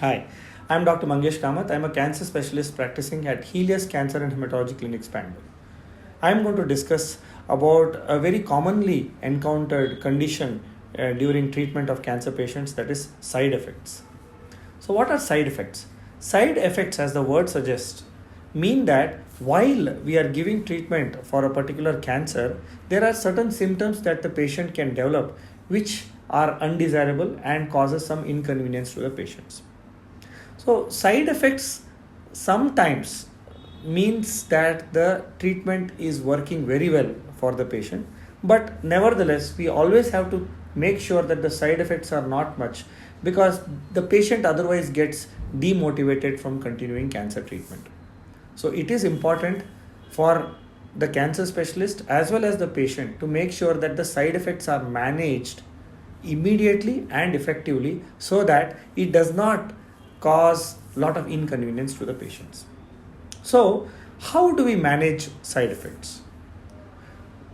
Hi, I'm Dr. Mangesh Kamath. I'm a cancer specialist practicing at Healius Cancer and Hematology Clinics, Bangalore. I'm going to discuss about a very commonly encountered condition during treatment of cancer patients, that is side effects. So, what are side effects? Side effects, as the word suggests, mean that while we are giving treatment for a particular cancer, there are certain symptoms that the patient can develop which are undesirable and causes some inconvenience to the patients. So, side effects sometimes means that the treatment is working very well for the patient, but nevertheless, we always have to make sure that the side effects are not much because the patient otherwise gets demotivated from continuing cancer treatment. So, it is important for the cancer specialist as well as the patient to make sure that the side effects are managed immediately and effectively so that it does not cause a lot of inconvenience to the patients. So, how do we manage side effects?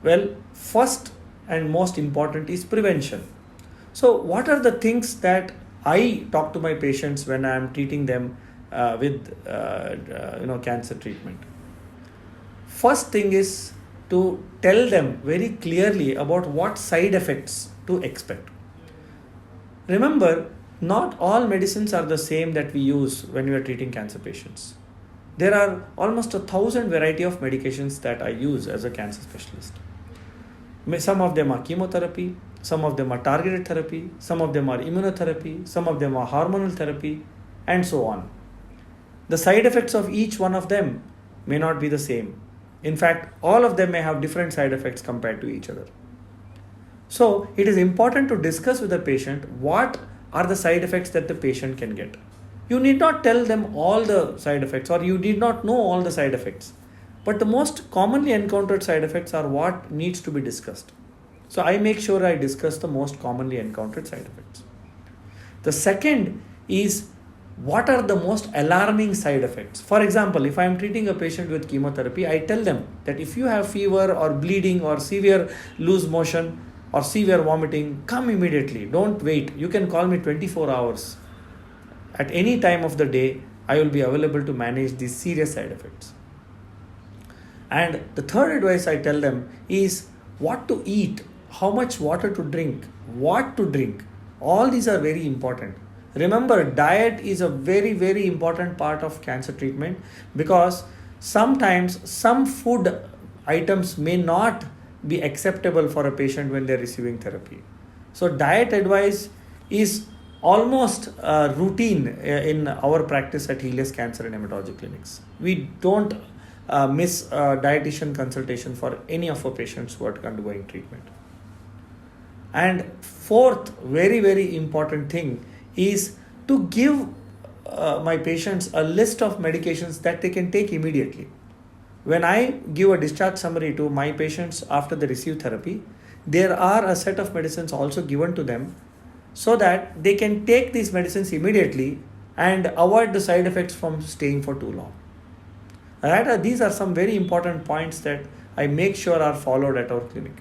Well, first and most important is prevention. So, what are the things that I talk to my patients when I am treating them with cancer treatment? First thing is to tell them very clearly about what side effects to expect. Remember, not all medicines are the same that we use when we are treating cancer patients. There are almost 1,000 variety of medications that I use as a cancer specialist. Some of them are chemotherapy, some of them are targeted therapy, some of them are immunotherapy, some of them are hormonal therapy, and so on. The side effects of each one of them may not be the same. In fact, all of them may have different side effects compared to each other. So, it is important to discuss with the patient what are the side effects that the patient can get. You need not tell them all the side effects or you need not know all the side effects. But the most commonly encountered side effects are what needs to be discussed. So I make sure I discuss the most commonly encountered side effects. The second is what are the most alarming side effects. For example, if I am treating a patient with chemotherapy, I tell them that if you have fever or bleeding or severe loose motion or severe vomiting, come immediately. Don't wait. You can call me 24 hours. At any time of the day, I will be available to manage these serious side effects. And the third advice I tell them is what to eat, how much water to drink, what to drink. All these are very important. Remember, diet is a very, very important part of cancer treatment because sometimes some food items may not be acceptable for a patient when they're receiving therapy. So diet advice is almost routine in our practice at Healius Cancer and Hematology Clinics. We don't miss dietitian consultation for any of our patients who are undergoing treatment. And fourth, very, very important thing is to give my patients a list of medications that they can take immediately. When I give a discharge summary to my patients after they receive therapy, there are a set of medicines also given to them so that they can take these medicines immediately and avoid the side effects from staying for too long. Right? These are some very important points that I make sure are followed at our clinic.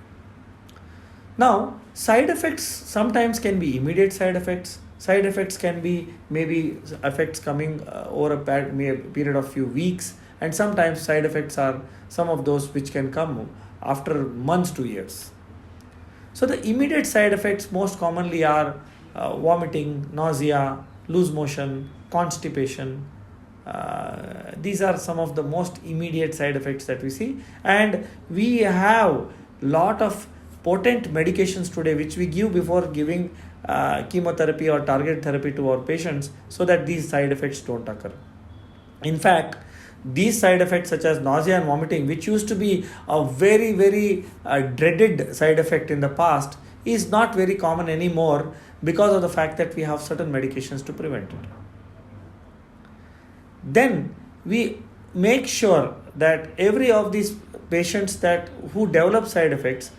Now, side effects sometimes can be immediate side effects. Side effects can be maybe effects coming over a period of few weeks, and sometimes side effects are some of those which can come after months to years. So the immediate side effects most commonly are vomiting, nausea, loose motion, constipation. These are some of the most immediate side effects that we see, and we have lot of potent medications today which we give before giving chemotherapy or targeted therapy to our patients so that these side effects don't occur. In fact, these side effects such as nausea and vomiting, which used to be a very, very dreaded side effect in the past, is not very common anymore because of the fact that we have certain medications to prevent it. Then we make sure that every of these patients who develop side effects,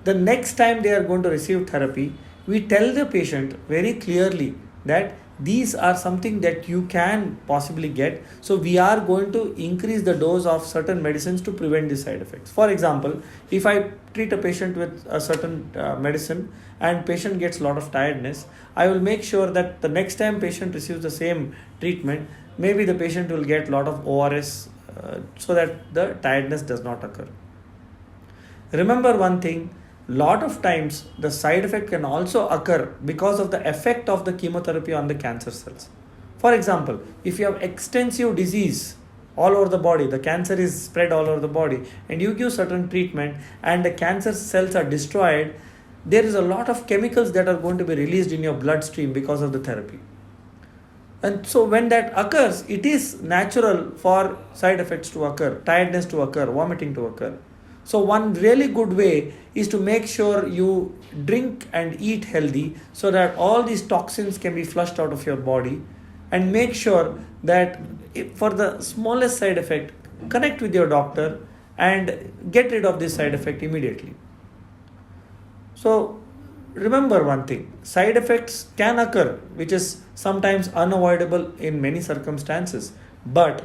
the next time they are going to receive therapy, we tell the patient very clearly that these are something that you can possibly get. So we are going to increase the dose of certain medicines to prevent these side effects. For example, if I treat a patient with a certain medicine and patient gets a lot of tiredness, I will make sure that the next time patient receives the same treatment, maybe the patient will get a lot of ORS so that the tiredness does not occur. Remember one thing, lot of times the side effect can also occur because of the effect of the chemotherapy on the cancer cells. For example, if you have extensive disease all over the body, the cancer is spread all over the body, and you give certain treatment and the cancer cells are destroyed, there is a lot of chemicals that are going to be released in your bloodstream because of the therapy. And so when that occurs, it is natural for side effects to occur, tiredness to occur, vomiting to occur. So one really good way is to make sure you drink and eat healthy so that all these toxins can be flushed out of your body, and make sure that for the smallest side effect, connect with your doctor and get rid of this side effect immediately. So remember one thing, side effects can occur, which is sometimes unavoidable in many circumstances, but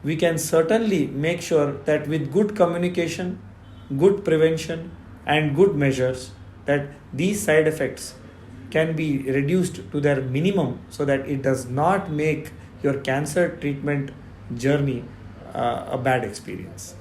we can certainly make sure that with good communication, good prevention and good measures, that these side effects can be reduced to their minimum so that it does not make your cancer treatment journey a bad experience.